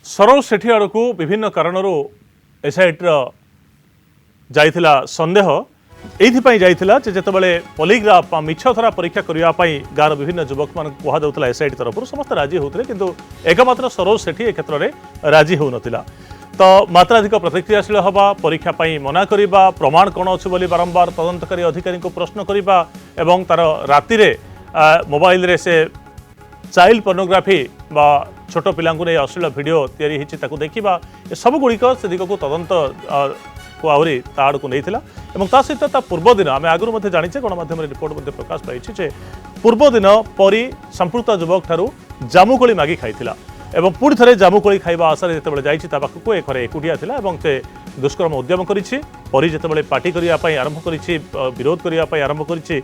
सरोज सेठी आड़ को विभिन्न कारण एसआईटी जाइथिला संदेह एइथिपाई जाइथिला जे जेतेबेले पॉलीग्राफ मिछ धरा परीक्षा करिया पई गार विभिन्न युवक मान कहा जाउतला एसआईटी तरफ समस्त राजी होतले किंतु एकमात्र सरोज सेठी ए क्षेत्र में राजी हो नथिला। तो मात्राधिक प्रतिक्रियाशील हवा परीक्षा पई मना करिबा प्रमाण कोन अछि बोली बारंबार तदंतकारी अधिकारी को प्रश्न करिबा एवं तार राति रे मोबाइल रे से चाइल्ड पोर्नोग्राफी बा छोट पिलांकु नै अश्लील वीडियो तयारी हिची ताकू देखिबा ए सब गुड़िक से दिग को तदंत को आहरी ताड़ को नहीं एवं ता सहित ता पूर्व दिन आम आगुरी जाचे गणमाध्यम रिपोर्ट प्रकाश पाई पूर्व दिन परी संपृक्त युवक ठारू जामुकोली मागी खाई एवं पुणी थे जामुकोली खाइबा आशारे जिते जाइए पाखक ए घरे एकुटिया से दुष्कर्म उद्यम करी परी जिते पार्टी करने आरंभ कर विरोध करने आरंभ करते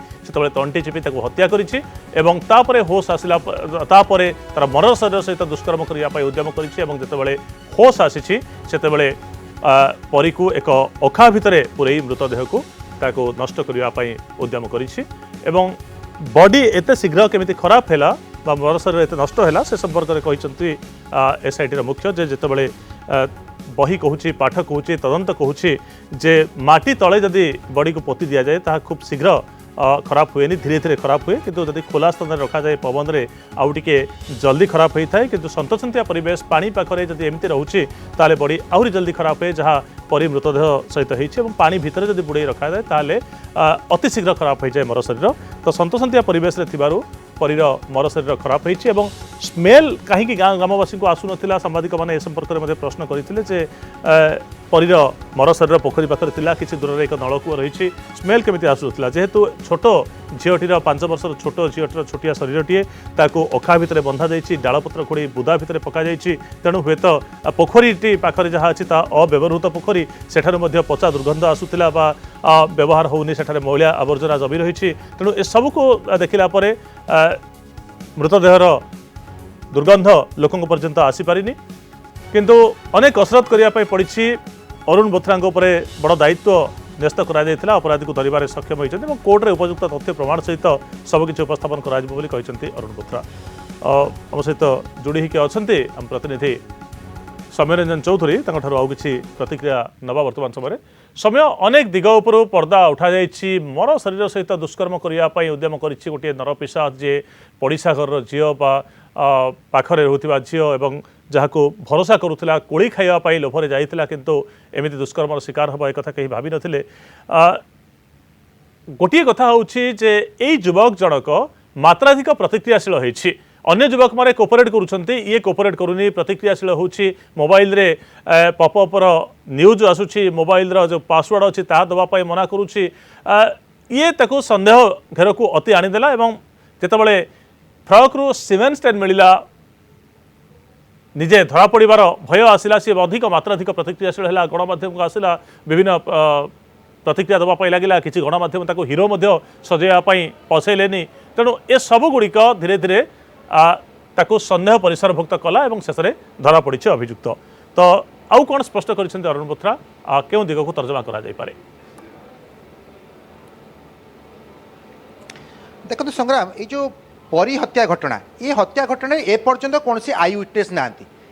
तंटी चिपी हत्या कर होश आसला तार मर शरीर सहित दुष्कर्म करने उद्यम करते होश आसी परी को एक अखा भितर पूरे मृतदेह को ताको नष्ट करने उद्यम करी बॉडी एत शीघ्र केमिति खराब है मर शरीर एत नष्ट है से संपर्क में कहते एसआईटी मुख्य जितेबाला बही कहूँ पाठ कहूँ तदंत कहूँ जे माटी तले जदि बॉडी को पोती दि जाए ता खूब शीघ्र खराब हुए धीरे धीरे खराब हुए किंतु जदि खोला स्थान में रखा जाए पवन में आउ टे जल्दी खराब होता है किंतु सन्तसन्तिया परिवेश पानी पाखरे जदि एमती रोचे ताले बॉडी आहरी जल्दी खराब हुए जहाँ परी मृतदेह सहित होती पानी भितर जदि बुड़े रखा जाए ताले अति शीघ्र खराब हो जाए मर शरीर तो सन्तसन्तिया परिवेश में परीर मर शरीर खराब होती स्मेल कहीं ग्रामवासी को आसु ना सांबादिक मैंने संपर्क में प्रश्न करते परीर मर शरीर पोखरी पाखे किसी दूर एक नलकूप रही स्मेल केमी आसूला जेहेतु छोट झीटीर 5 वर्षर छोट झीटर छोटिया शरीरटीए अखा भितर बंधा जाइए डालपत्र खोड़ी बुदा भितर पक तेणु हे तो पोखरी पाखे जहाँ अच्छी अव्यवहृत पोखरी सेठार पचा दुर्गंध आसूला व्यवहार होनी सेठार मैला आवर्जना जमी रही तेणु ए सबको देखला मृतदेहर दुर्गंध लोकों पर्यंत आसीपारिनी किंतु अनेक कसरत करने पड़ी अरुण बोथरा बड़ दायित्व न्यस्त अपराधी को धरवे सक्षम होती कोर्टे उपयुक्त तथ्य प्रमाण सहित सबकि उपस्थापन कर अरुण बोथरा आम सहित जोड़ी होकर अच्छा आम प्रतिनिधि सौम्यरंजन चौधरी आउ कि प्रतिक्रिया नवा वर्तमान समय अनेक दिग उपर पर्दा उठा जाइए मर शरीर सहित दुष्कर्म करने उद्यम कर गोटे नरपिशा जे पड़िशा घर झील पाखरे रोकवा झील एवं जहाँ को भरोसा करुला कोड़ी खाइबापी लोभरे जाइला किंतु एमती दुष्कर्म शिकार हम एक कहीं भावी नथिले गोटे कथा हूँ जे युवक जनक मात्राधिक प्रतिक्रियाशील होती अन्य युवक मारे कोपरेट करुँच ये कोपरेट करूनी प्रतिक्रियाशील होची मोबाइल रे पॉपअपर न्यूज आसूची मोबाइल जो पासवर्ड अच्छी ता दवाई मना करुँची ये ताको संदेह घेर को अति आनीदेला एवं जितेबाला फ्रक रु सीमेंट स्टैंड मिलला निजे धरा पड़ार भय आसला सी अधिक मात्राधिक प्रतिक्रियाशील है गणमाध्यम को आसला विभिन्न प्रतिक्रिया देवाई लगे किसी गणमाध्यम हिरो सजाइवाई पसैलेनी तेणु ए सब गुड़िक धीरे धीरे ताको संदेह परिसरभुक्त कला और शेष में धरा पड़ी अभियुक्त तो आउ कौन स्पष्ट कर अरुण बोथरा क्यों दिग को तर्जमा करा देखो संग्राम ये जो परी हत्या घटना ये हत्या घटना एपर्यंत कौन सी आई विटनेस ना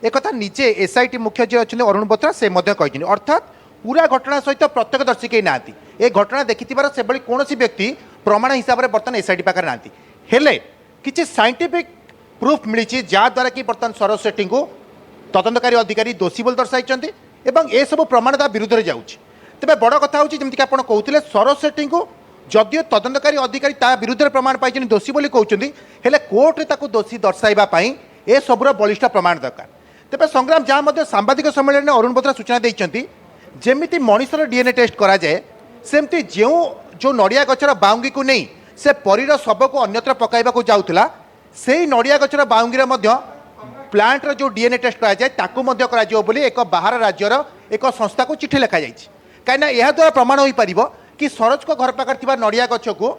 एक निजे एसआईटी मुख्य जी अच्छे अरुण बोथरा से अर्थात पूरा घटना सहित प्रत्यक्षदर्शी कहीं ना ये घटना देखि से कौन व्यक्ति प्रमाण हिसाब से बर्तमान एसआईटी पाखे ना हेले किसी साइंटिफिक प्रूफ मिली जहाद्वारा कि बर्तमान सरोज सेठी को तदंतकारी अधिकारी दोषी बोल दर्शाई ए सब प्रमाण ता विरुद्ध में जाऊँगी तेज बड़ कथा हूँ जमीक आप कहते सरोज सेठी को जदिओ तदंतकारी अधिकारी ता विरुद्ध प्रमाण पाई दोषी बोली कहते हेले कोर्टे ताको दोषी दर्शाइवाई ए सबूर बलिष्ठ प्रमाण दरकार तेज संग्राम जहाँ सांबादिक सम्मेलन में अरुण बोथरा सूचना देते जमी मनीषर डीएनए टेस्ट कराए सेमती जो नड़िया गचर बाउंगी को नहीं से परीर शव को अन्यत्र पकाइबा जाऊला से नड़िया गचर बाउंगी प्लांट जो डीएनए टेस्ट कराए एक बाहर राज्यर एक संस्था को चिठी लिखा जाए कहीं यह द्वारा प्रमाण हो पार कि सरोज को घर पाखे नड़िया गछ को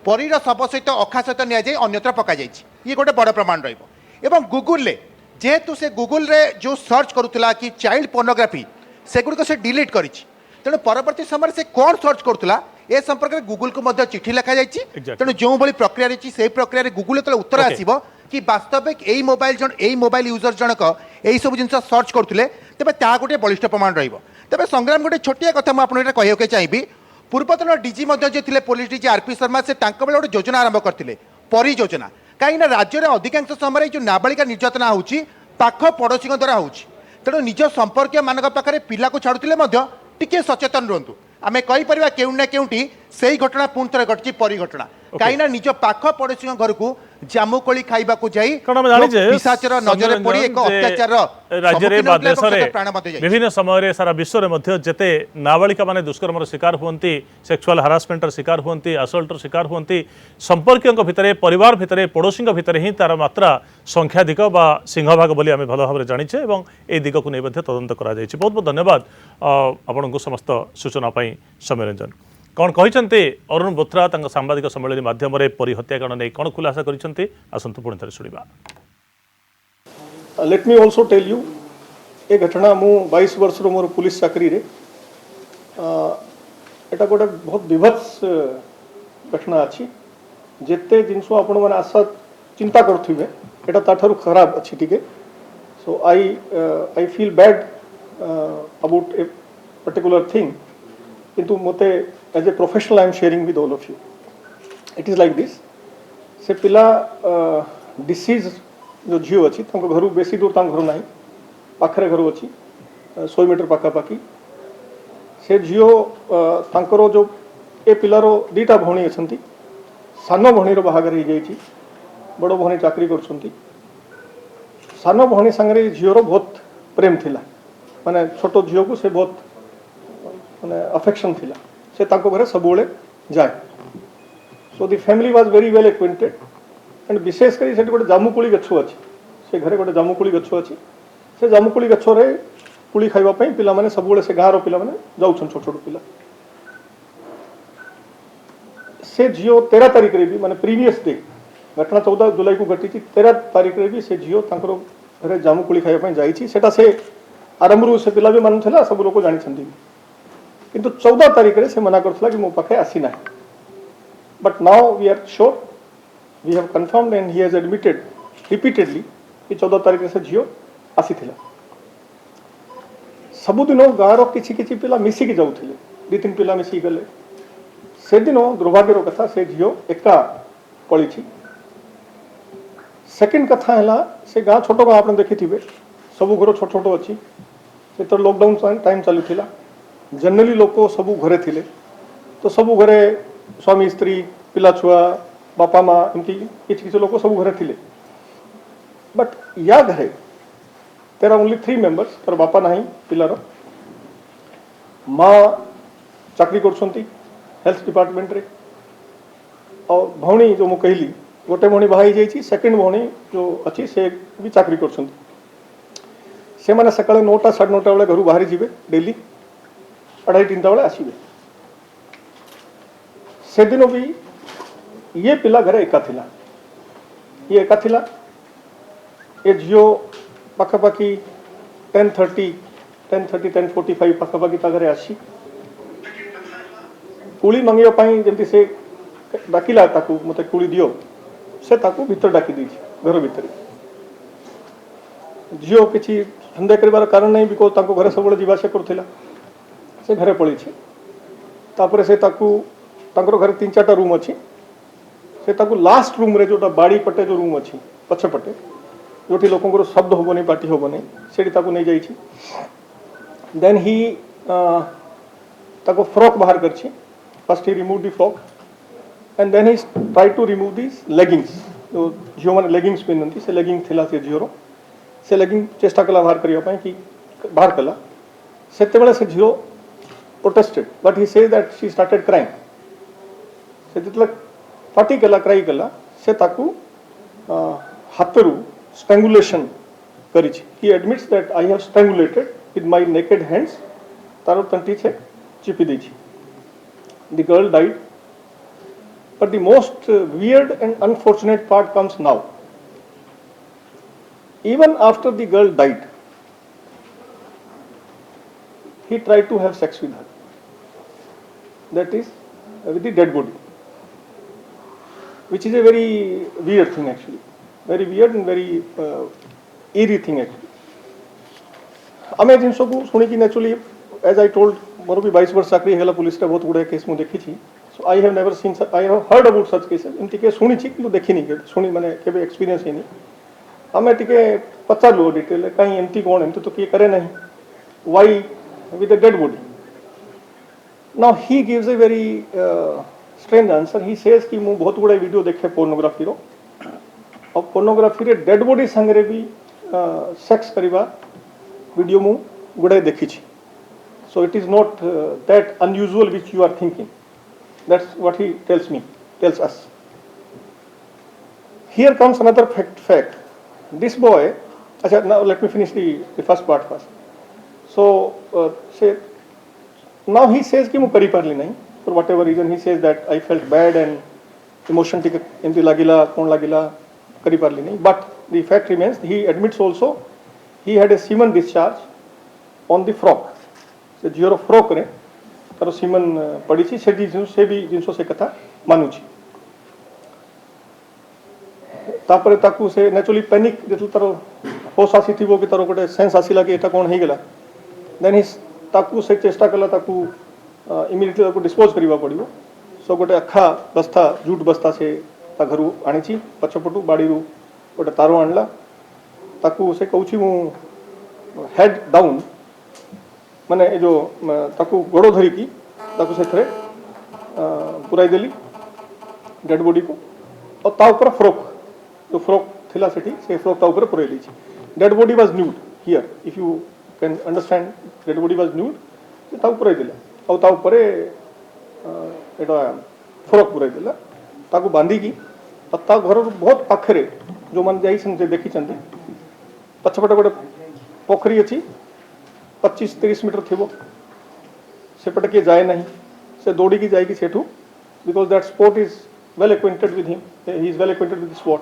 परीर शव सहित अखा सहित नि अन्यत्र पक ये गोटे बड़ प्रमाण रही गूगल जेहेतु से गूगल रे जो सर्च करूला कि चाइल्ड पोर्नोग्राफी सेगुड़ से डिलीट कर तेणु परवर्ती समय से कौन सर्च करूला ए संपर्क में गूगल को चिठी लिखा जाए तेणु जो भाई प्रक्रिया रही से प्रक्रिया गूगल जो उत्तर आसो कि वास्तविक यही मोबाइल यूजर जनक यही सब जिन सर्च करते तेज ता गोटे बलिष्ठ प्रमाण तेज संग्राम गोटे छोटिया कथा मुझे कहूँ चाहिए पूर्वतन डीजी थे पुलिस डीजी आरपी शर्मा से बेले गोटे योजना आरंभ करते परी योजना कहीं राज्य में अधिकांश समय जो नाबालिका निर्यातना होची पाख पड़ोशी द्वारा होची तेणु निज संपर्क मान पाखे पिला को छाड़ुले टिके सचेतन रुहतु आम कहीपर केउं ना केउंटी से घटना पुणी थे घटी परी घटना कहीं निज पाख पड़ोशी घर को जामुकोली खाइबा को जाई पिशाचर नजर पड़ी एक अत्याचार राज्य बा देश विभिन्न समय सारा विश्व में जेते नाबालिका माने दुष्कर्म शिकार हुंती सेक्सुअल हारासमेंटर शिकार हुंती असल्टर शिकार हुंती संपर्कियों भितर परिवार भितर पड़ोशी भितर ही तार मात्रा संख्याधिक बा सिंहभाग बोली आम भल भाव जानिचे एवं ए दिग को नहीं तदंत करा जायछि। बहुत बहुत धन्यवाद आपन को समस्त सूचना पाई सौम्यरंजन। कौन कहते अरुण बोथ्रा सांबादिक सम्मेलन माध्यम परी हत्याकांड नहीं कौन खुलासा करते आसतु पुणी थे शुणा। Let me also tell you a घटना मु 22 वर्ष मोर पुलिस चाकरी रे एटा गोटे बहुत विभत्स घटना अच्छी जिते जिनस आपण मैंने आशा चिंता करुवे एटा ताठारु खराब अच्छी टिके so I feel bad about a particular thing किंतु मते as a professional I am sharing with all of you it is like this से पिला डिसीज जो झील अच्छी घर बेसी दूर घर ना पाखे घर अच्छी 100 मीटर पखापाखि से झील जो ए पिलार दीटा भौणी अच्छा सान भौणीर बाहागर हो जाइए बड़ भौणी चाकरी कर सान भौणी सांगे झीवर बहुत प्रेम थिला माने छोट झील को से बहुत माने अफेक्शन थिला से ताको घरे सबुले जाए so the family was very well acquainted and विशेषकर से गोटे जामुकोली गछ अच्छी से घरे गोटे जामुकोली गछ अच्छी से जामुकोली गछरे कोली खाइबापी पिला माने सबुले से गाँव पिला माने जाउछन छोट छोट पिला से झील 13 तारिख रे भी माने प्रीवियस डे घटना 14 जुलाई को घटी 13 तारिख रे भी से झील तांकर घरे जामुकोली खाइबापी जाइछि सेटा से आरंभ से पिला भी मानुला सब लोग जानी किंतु 14 तारिख रे से मना करथला कि मो पाखे आसी ना but now we are sure we have confirmed and he has admitted repeatedly कि 14 तारिख से झील आसी थिला सबुदिन गाँव किछि किछि पिला मिसिकी जाउथिले 2-3 पिला मिसिकी गले से दिन दुर्भाग्यर कथा से झील एका पड़ी सेकेंड कथा है से गाँ छोट गाँव आप देखिथे सब घर छोट छोट अच्छी से तो लॉकडाउन टाइम चलूला जनरली लोक सब घरे थिले तो सब घरे स्वामी स्त्री पिला छुआ बापा माँ एमती किसी लोक सब घरे थिले बट या घरे तेरा ओनली 3 मेंबर्स तर बापा नहीं पिलार माँ चाकरी कर हेल्थ डिपार्टमेंट रे और भौणी जो मु कहली गोटे भौणी बाहा जाइए सेकेंड भौणी जो अच्छी से भी चाकरी कर से मैंने सका 9टा 9:30 बेले घर बाहरी जी डेली 2:30-3टा बेले आसवे से दिन भी ये पिला घरे एका थिला ये एका थिला ये झील पखापाखि 10:30 10:45 पखापाखि घरे आसी कुली मंगाई जमी से डाकिला मत कुली दियो से भीतर डाकी दी घर भितर झील किसी सन्देह कर कारण नहीं बिकज घर सब जावास करूला से घरे पड़ी तापर से घर 3-4टा रूम अच्छी से लास्ट रूम रे जोटा बाड़ी पटे जो रूम अच्छी पछपटे जो लोक शब्द हेनी पार्टी हेनी से नहीं जाइए देन ही फ्रॉक बाहर कर first he remove the frock and then he try to remove this leggings जो झील मैंने लेगिंग्स पिंधती से लेगिंग थिला से झीर से लेगिंग चेष्टा कला बाहर करने कि बाहर कला से झील protested but he say that she started crying से जितला पार्टी कला क्राई कला से हाथरू स्ट्रैंगुलेशन करी he admits that I have strangulated with my naked hands तार तंटी से चिपी दी the girl died but the most weird and unfortunate part comes now even after the girl died he tried to have sex with her that is with the dead body which is a very weird thing actually very weird and very eerie thing actually. आम जिन को शुणिकी नेचुराली as I told मोर भी 22 वर्ष चाकरी है police बहुत गुड़ाए case मुझे देखी so I have never seen I have heard about such cases एमती के शुणी कि देखनी शुणी मैंने केबे एक्सपीरियंस है आम टे पचारू डिटेल कहीं एमती कौन एमती तो किए करे ना why with a dead body now he gives a very strange answer he says कि मु बहुत गुड़ाए वीडियो देखे पोर्नोग्राफी रो और पोर्नोग्राफी रे डेड बॉडी संगे भी सेक्स करवा वीडियो मु गुड़ाए देखी so it is not that unusual which you are thinking. That's what he tells us. Here comes another fact. This boy, now let me finish the first part first. So say now he says कि मु करी पारली नहीं for whatever reason he says that I felt bad and emotion टिके एमती लागिला कौन लागिला करी पारली नहीं but the fact remains he admits also he had a semen discharge on the frock. से झीर फ्रॉक रे तार सीमन पड़ी से भी जिनस से कथा मानुची तापर ताकू से नेचुरली पैनिक जो तार होश आसी थी कि तार गोटे सेंस आसला कि एटा कौन होगला देन ही ताकू से चेष्टा कला ताकू इमिडिएटली ताकू डिस्पोज करवा पड़ो सो गोटे अखा बस्ता जूट बस्ता से ता घर आनी पछपटू बाड़ी गोटे तार आणला ताकू से कहूँ मु हेड डाउन माने जो ताकू गोड़ धरिकी ताकू से पुराई देली डेड बॉडी को और ता ऊपर फ्रॉक जो फ्रॉक थिला सेठी से फ्रॉक ता ऊपर पुराई दी dead body was nude here if you can understand dead body was nude ता पुराई देला और ता ऊपर एटा फ्रॉक पुराई देला ताकू बांधी की और ता घर बहुत पाखरे जो मन जाई संते देखी चंदी पछपटे गोटे पोखरी अछि 25-30 मीटर थी सेपटे किए जाए नहीं से दौड़ी की जाएगी Sethu because that spot is well acquainted with him he is well acquainted with spot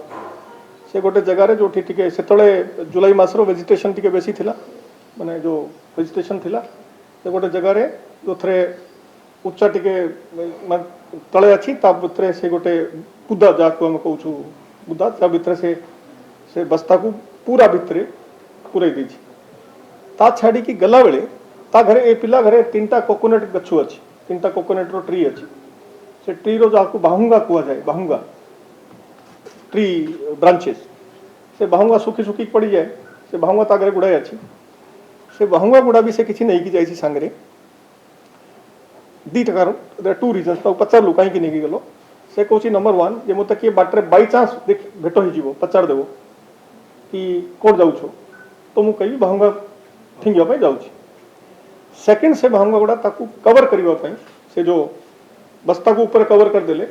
से गोटे जगार जो टिके से जुलाई मासर वेजिटेशन टिके बेसी थिला माने जो वेजिटेशन थिला से गोटे जगार जो थे उच्चा टिके तले अच्छी ता भितर से गोटे बुदा जहाँ आम कहूँ बुदा ता भितर से बस्ता को पूरा भितर पूराई दी ता छाड़ी की गला बेले ता घरे ए पिला घरे 3टा कोकोनट गछु अछि 3टा कोकोनट रो ट्री अछि से ट्री रो जाकू बाहुंगा कुआ जाए बाहुंगा ट्री ब्रांचेस से बाहुंगा सुखी सुखी पड़ी जाए से बाहुंगा ता घरे गुड़ाए अछि से बाहुंगा गुड़ा भी से किछि नहीं की जाई सांगरे दी कारण देयर टू रीजंस तो पचार लु काई की नहीं गलो से कहूँ नंबर 1 जे मत किए बाटरे बाई चांस भेट हो जीवो पचार देवो कि कोड जाऊ छो तो मु कही बाहुंगा फिंगा जाऊँ सेकेंड से बाहुंगा गुड़ा ताकू कवर करने से जो बस्ता को ऊपर कवर कर देले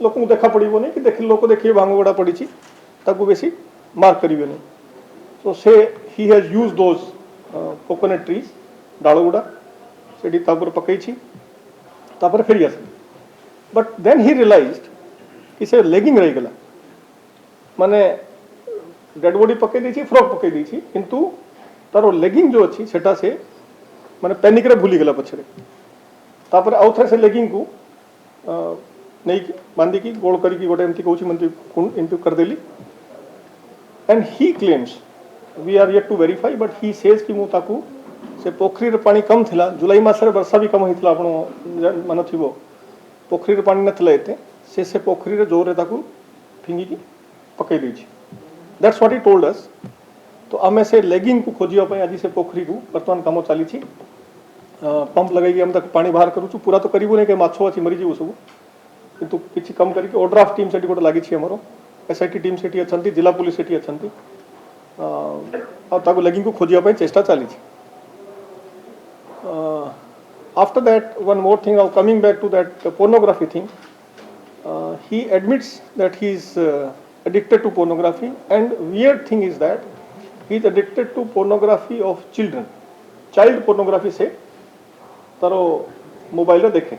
लोक को देखा पड़ो नहीं कि देख लोक देखिए बाहुंगा गुड़ा पड़ी ताकू बेसी मार्क करेंगे नहीं सो से he has use those coconut trees डाल गुड़ा से पकई फेरी आस बट देन ही रियलाइज्ड कि से लेगिंग रही गला माने डेड बॉडी पकई दी फ्रॉक पकई दी किंतु तार लेगिंग जो अच्छी सेटा से माने पैनिक रे भूली गला पछरे तापर आउ थे से लेगिंग को नहीं बांधी की गोल करी गोटे एमती कहूँ मंत्री एमती कर देली and he claims we are yet to verify but he says कि मु ताकू से पोखरी रे पानी कम थिला जुलाई मासरे वर्षा भी कम होइतला आपण मन थिबो पोखरी रे पानी नथला एते से पोखरी रे जोर रे ताकू फिंगी की पकई दी that's what he told us तो आम से लेगिंग को खोजापी आज से पोखरी को बर्तमान कम चली पंप लगे आम तक पानी बाहर करूँ पूरा तो करूँ नहीं कि माछ अच्छी मरीज सब कितु किसी कम करके ओड्राफ्ट टीम से गोटे लगी आमर एसआईटी टीम से अच्छा जिला पुलिस से अच्छा लेगिंग को खोजापी चेष्टा चली after that one more thing coming back to that pornography thing he admits that he is addicted to pornography and weird thing is that he is addicted to pornography of children child pornography से तारो mobile रे देखे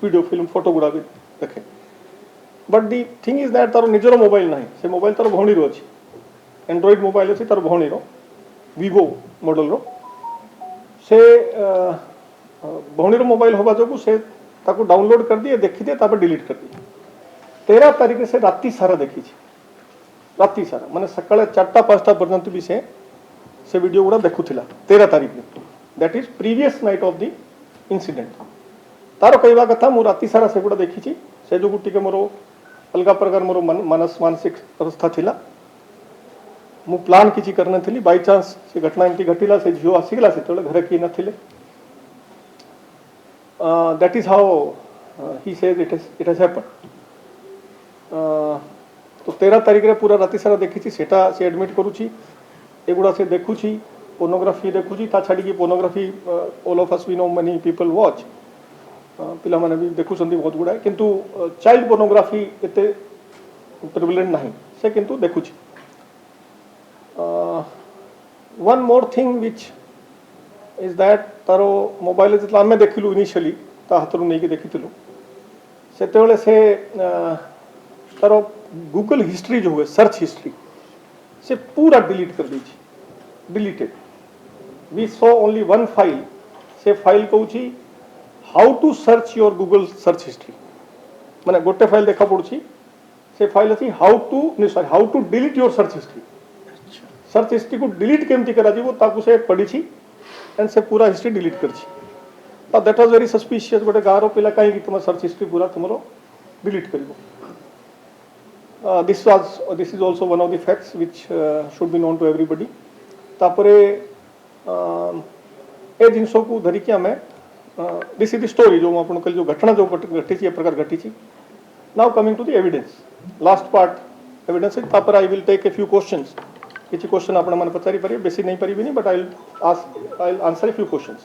video film photo गुड़ा भी देखे but the thing is that तारो निजर mobile नहीं से मोबाइल तारो भौणी रो अछि एंड्रॉइड मोबाइल अछि तारो भौणी रो विवो मॉडल रो से भौणी रो मोबाइल होबा जोगु से ताको डाउनलोड कर दिए देखि दे तापर डिलीट कर दिए 13 तारीख से राति सारा देखी राति सारा माने सकाळे 4टा 5टा पर्यंत भी से वीडियो गुड़ा देखुथिला 13 तारीख में that is previous night of the incident तार कहवा कथा मु राति सारा से गुड़ा देखी से जो टिके मोर अलग प्रकार मोर मानसिक अवस्था थिला मु प्लान किछि करने थिली बाय चांस से घटना एमती घटिला से झियो आसीगला से तोले घर की नथिले that is how he says it has happened तो 13 तारीख रे पूरा राति सारा देखी सेटा से एडमिट करूची एगुड़ा से देखुची पोर्नोग्राफी देखुची ता छाड़ी की pornography all of us we know many people watch पिला माने भी देखुछंती बहुत गुडा किंतु चाइल्ड पोर्नोग्राफी एते प्रिविलेंट नहीं से किंतु देखुची one more thing which is that तारो मोबाइल जेतला आमे देखिलु इनिशियली ता हातरु नै के देखिथिलु सेतेबेले से तारो गूगल हिस्ट्री जो हुए सर्च हिस्ट्री से पूरा डिलीट कर दीजिए deleted we saw only one file से फाइल कहूँ how to search your Google search history माने गोटे फाइल देखा पड़ुची से फाइल अच्छी how to delete your search history को डिलीट केमती करा जीवो ताकू से पढ़ी एंड से पूरा हिस्ट्री डिलीट कर दैट वाज वेरी सस्पिशियस गोटे गाँव पिला कहीं तुम सर्च हिस्ट्री पूरा तुम डिलीट कर this is also one of the facts which should be known to everybody तापरे ए जिनसों को धरी कि हमें this is the story जो अपन कल जो घटना जो घटी थी प्रकार घटी थी now coming to the evidence last part evidence तापर I will take a few questions किसी क्वेश्चन आपण मन पचारि पारे बेसी नहीं पारिबेनी but I will answer a few questions